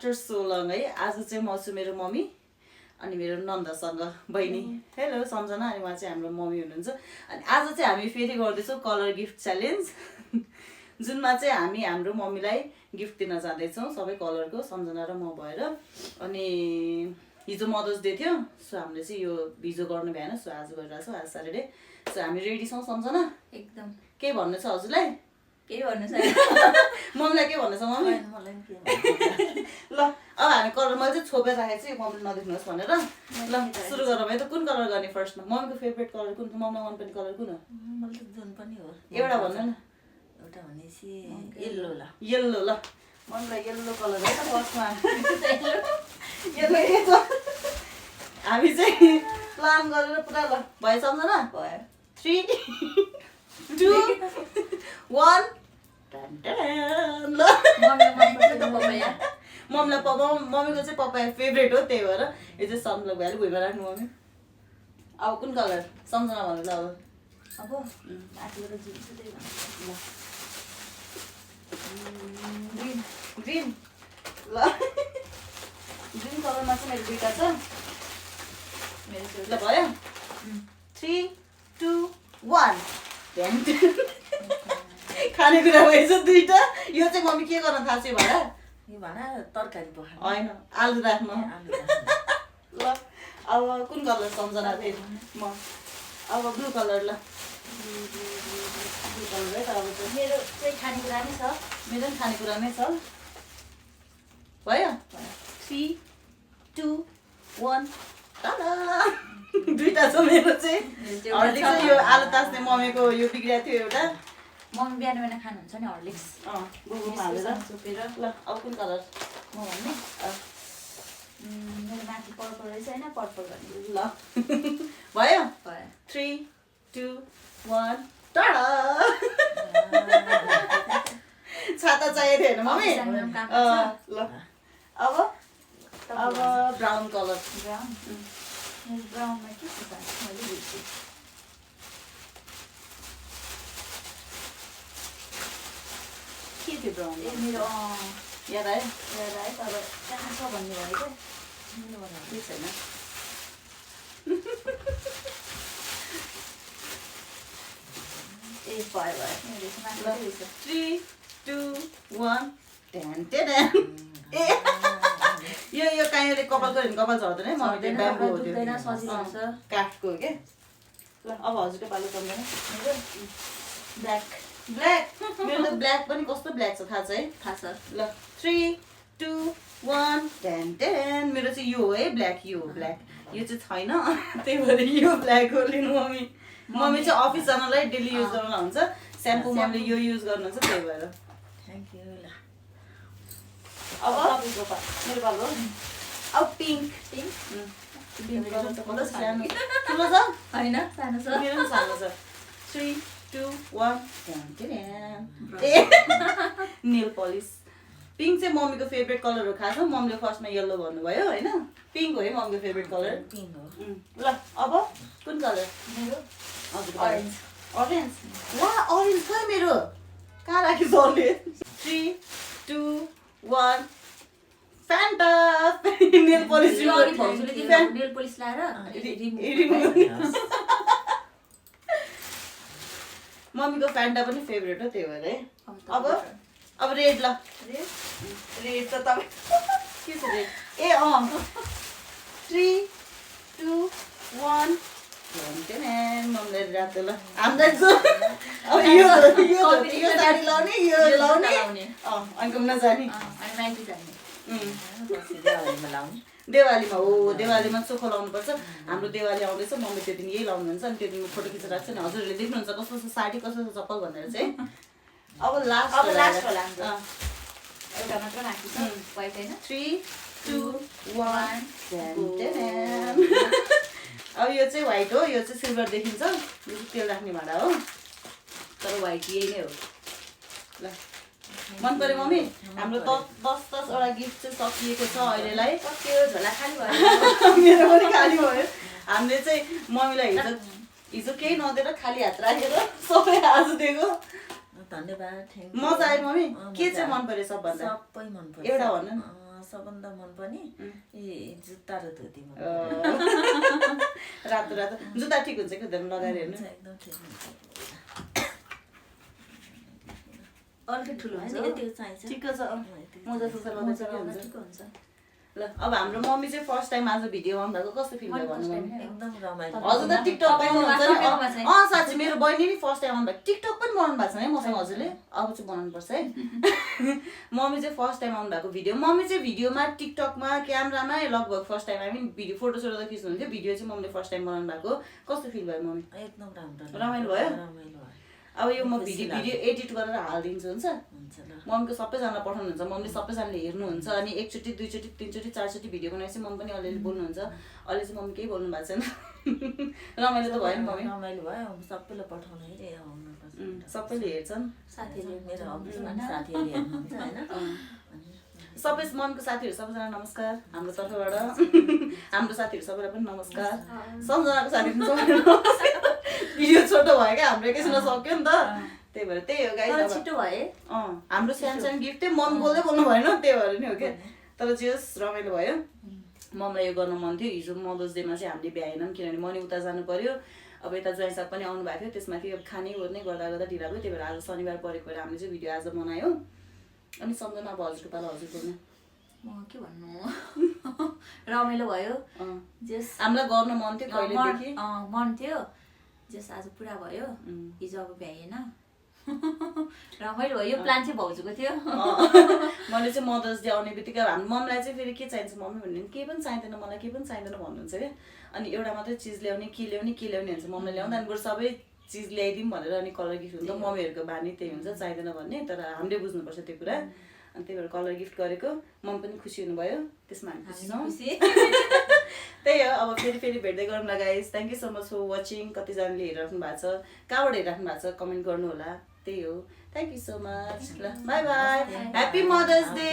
After so long है आज चाहिँ म छु मेरो मम्मी अनि मेरो नन्दसँग बहिनी हेलो सम्झना अनि उहाँ चाहिँ हाम्रो मम्मी हुनुहुन्छ अनि आज चाहिँ हामी फेरि गर्दैछौँ कलर गिफ्ट च्यालेन्ज जुनमा चाहिँ हामी हाम्रो मम्मीलाई गिफ्ट दिन जाँदैछौँ सबै कलरको सम्झना र म भएर अनि हिजो मदर्स डे थियो सो हामीले चाहिँ यो हिजो गर्नु भएन सो आज गरिरहेको छौँ आज स्याटरडे सो हामी रेडी छौँ सम्झना एकदम के भन्नु छ हजुरलाई के भन्नु छ मम्मीलाई के भन्नु छ मम्मी ल अब हामी कलर मैले चाहिँ छोपेर राखेको छु मम्मीले नदेख्नुहोस् भनेर ल सुरु गरौँ है त कुन कलर गर्ने फर्स्टमा मम्मीको फेभरेट कलर कुन मम्मीलाई मनपर्ने कलर कुन हो मलाई त जुन पनि हो एउटा भन्नु न एउटा भनेपछि येल्लो ल येल्लो ल मम्मीलाई येल्लो कलर है त फर्स्टमा येल्लो हामी चाहिँ प्लान गरेर पुरा ल भयो सम्झना भयो 3 2 1 ल मम्मीलाई मम्मीको चाहिँ पपाया फेभरेट हो त्यही भएर यो चाहिँ सम्झना भइहाल्यो भुइँमा राख्नु मम्मी अब कुन कलर सम्झना भन्नु ल अब आठवटा जुन छ त्यही ल ग्रिन ल ग्रिन कलरमा चाहिँ मेरो दुईवटा छ मेरो ल भयो 3 2 1 खानेकुरा भएछ दुईवटा यो चाहिँ मम्मी के गर्न थाहा छ भएर यो भना तरकारी पखाल्नु होइन आलु राख्नु आलु राख्नु। ल अब कुन कलर सम्झना फेरि म अब ब्लू कलर ल ब्लू कलर है त अब चाहिँ मेरो चाहिँ खानेकुरा नै छ मेरो पनि खानेकुरा नै छ भयो 3 2 1 दुईवटा छ मेरो चाहिँ हर्लिक्स चाहिँ यो आलु तास्ने मम्मीको यो बिग्रिएको थियो एउटा मम्मी बिहान बिहान खानुहुन्छ नि हर्लिक्स बुबुमा हालेर चोपेर ल अब कुन कलर म भन्ने मेरो माथि पर्पल रहेछ होइन पर्पल भन्ने ल भयो भयो 3 2 1 टाडा छाता चाहिएको थियो होइन मम्मी ल अब ब्राउन कलर ब्राउन मेरो ब्राउनमा के छ मैले बिर्सेँ के थियो ब्राउन ए मेरो याद आयो याद आयो तर कहाँ छ भन्ने भयो क्या मेरो भन्नु के छैन ए भयो भयो मेरो माथि रहेछ 3 2 1 टेन टेन ए यो काइँले कपाल गऱ्यो भने कपाल झर्दैन है मम्मी त्यो ब्याम्बो हो दुख्दैन, त्यो सजिलो हुन्छ। काठको हो के ल अब हजुरको पालो सम्झना मेरो ब्ल्याक ब्ल्याक मेरो त ब्ल्याक पनि कस्तो ब्ल्याक छ थाहा छ है थाहा छ ल 3 2 1 टेन टेन मेरो चाहिँ यो हो है ब्ल्याक यो हो ब्ल्याक यो चाहिँ छैन त्यही भएर यो ब्ल्याक हो लिनु मम्मी मम्मी चाहिँ अफिस जानलाई डेली युज गर्न हुन्छ स्याम्पू मम्मीले यो युज गर्नुहुन्छ त्यही भएर थ्याङ्क यू ल अब मेरो पालो अब पिङ्क पिङ्क पिङ्क कलर त कस्तो सानो ठुलो छ होइन सानो छ मेरो पनि सानो छ 3 2 1 ए नेल पलिस पिङ्क चाहिँ मम्मीको फेभरेट कलर हो खास मम्मीले फर्स्टमा येल्लो भन्नुभयो होइन पिङ्क हो है मम्मीको फेभरेट कलर पिङ्क हो ल अब कुन कलर मेरो हजुर अरेन्ज अरेन्ज वा अरेन्ज छ मेरो कहाँ राख्यो सरले 3 2 1 Fanta nail polish nail polish लाएर मम्मीको फ्यान्टा पनि फेभरेट हो त्यही भएर है अब रेड ल रेड त तपाईँ के छ रेड ए 3 2 1 मम्मीले राख्दै ल हामीलाई अब यो साडी लाउने यो लाउने अनि घुम्न जाने अनि माइती जाने देवालीमा हो देवालीमा चोखो लाउनुपर्छ हाम्रो देवाली आउँदैछ मम्मी त्यो दिन यही लाउनुहुन्छ अनि त्यो दिन फोटो खिचेर राख्छ नि हजुरहरूले देख्नुहुन्छ कस्तो छ साडी कस्तो छ चप्पल भनेर चाहिँ अब लास्ट होला एउटा मात्र राखी छ व्हाइट हैन 3 2 1 अब यो चाहिँ व्हाइट हो यो चाहिँ सिल्भर देखिन्छ यो चाहिँ तेल राख्ने भाँडा हो तर व्हाइट यही नै हो ल मन पर्यो मम्मी हाम्रो 10 वटा गिफ्ट चाहिँ सकिएको छ अहिलेलाई त्यो झोला खाली भयो मेरो पनि खाली भयो हामीले चाहिँ मम्मीलाई हिजो केही नदिएर खाली हात राखेर सबै आज दिएको धन्यवाद मजा आयो मम्मी के चाहिँ मन पर्यो सबभन्दा सबै मन पर्छ एउटा भन्नु सबभन्दा मनपर्ने जुत्ता र धोती मन रातो रातो जुत्ता ठिक हुन्छ कि लगाएर हेर्नु एकदम ठिक हुन्छ अलिकति ठुलो हुन्छ यतिको चाहिन्छ ठिक छ मजा हुन्छ ठिक हुन्छ ल अब हाम्रो मम्मी चाहिँ फर्स्ट टाइम आज भिडियो आउनु भएको कस्तो फिल भयो भन्नु एकदम रमाइलो हजुर त टिकटक पाउनुहुन्छ नि साँच्चै मेरो बहिनी नि फर्स्ट टाइम आउनु भएको टिकटक पनि बनाउनु भएको छ है मसँग हजुरले अब चाहिँ बनाउनु पर्छ है मम्मी चाहिँ फर्स्ट टाइम आउनु भएको भिडियो मम्मी चाहिँ भिडियोमा टिकटकमा क्यामेरामा लगभग फर्स्ट टाइम हामी भिडियो फोटो सोटो त खिच्नुहुन्थ्यो भिडियो चाहिँ मम्मीले फर्स्ट टाइम बनाउनु भएको कस्तो फिल भयो मम्मी एकदम राम्रो रमाइलो भयो रमाइलो भयो अब यो म भिडियो एडिट गरेर हालिदिन्छु हुन्छ मम्मीको सबैजना पठाउनुहुन्छ मम्मीले सबैजनाले हेर्नुहुन्छ अनि एकचोटि दुईचोटि तिनचोटि चारचोटि भिडियो बनाएपछि मम्मी पनि अलिअलि बोल्नुहुन्छ अहिले चाहिँ मम्मी केही बोल्नु भएको छैन रमाइलो त भयो नि मम्मी रमाइलो भयो सबैलाई पठाउनु आउनुपर्छ सबैले हेर्छन् साथीहरूले मेरो अफिसमा साथीहरूले हेर्नुहुन्छ होइन सबै मम्मीको साथीहरू सबैजना नमस्कार हाम्रो तर्फबाट हाम्रो साथीहरू सबैलाई पनि नमस्कार सम्झनाको साथीहरू सबैलाई नमस्कार भिडियो छोटो भयो क्या हाम्रो एकैछिनमा सक्यो नि त त्यही भएर त्यही हो गाइस छिटो भए हाम्रो सानो सानो गिफ्ट चाहिँ मम बोल्दै बोल्नु भएन त्यही भएर नि हो क्या तर जे होस् रमाइलो भयो ममलाई यो गर्नु मन थियो हिजो मदर्स डेमा चाहिँ हामीले भ्याएनौँ किनभने मनी उता जानु पर्यो अब यता ज्वाइँ साहब पनि आउनु भएको थियो त्यसमाथि अब खाने ओर्ने गर्दा गर्दा ढिला भयो त्यही भएर आज शनिबार परेको भएर हामीले चाहिँ भिडियो आज बनायो अनि सम्झना अब हजुरको पालो हजुर बोल्नु म के भन्नु रमाइलो भयो जस हामीलाई गर्नु मन थियो कहिलेदेखि मन थियो जस आज पुरा भयो हिजो अब भ्याएन रमाइलो भयो यो प्लान चाहिँ भाउजूको थियो मैले चाहिँ मदर्स डे आउने बित्तिकै हाम्रो मम्मीलाई चाहिँ फेरि के चाहिन्छ मम्मी भन्ने केही पनि चाहिँदैन मलाई केही पनि चाहिँदैन भन्नुहुन्छ क्या अनि एउटा मात्रै चिज ल्याउने के ल्याउने हुन्छ मम्मीले ल्याउँदा अनि बरु सबै चिज ल्याइदिउँ भनेर अनि कलर गिफ्ट हुन्छ मम्मीहरूको बानी त्यही हुन्छ चाहिँदैन भन्ने तर हामीले बुझ्नुपर्छ त्यो कुरा अनि त्यही भएर कलर गिफ्ट गरेको मम्मी पनि खुसी हुनुभयो त्यसमा हामी खुसी छौँ त्यही हो अब फेरि भेट्दै गरौँ ल guys thank you so much for watching कतिजनाले हेरिराख्नु भएको छ कहाँबाट हेरिराख्नु भएको छ कमेन्ट गर्नु होला त्यही हो थ्याङ्क यू सो मच ल bye bye happy mother's day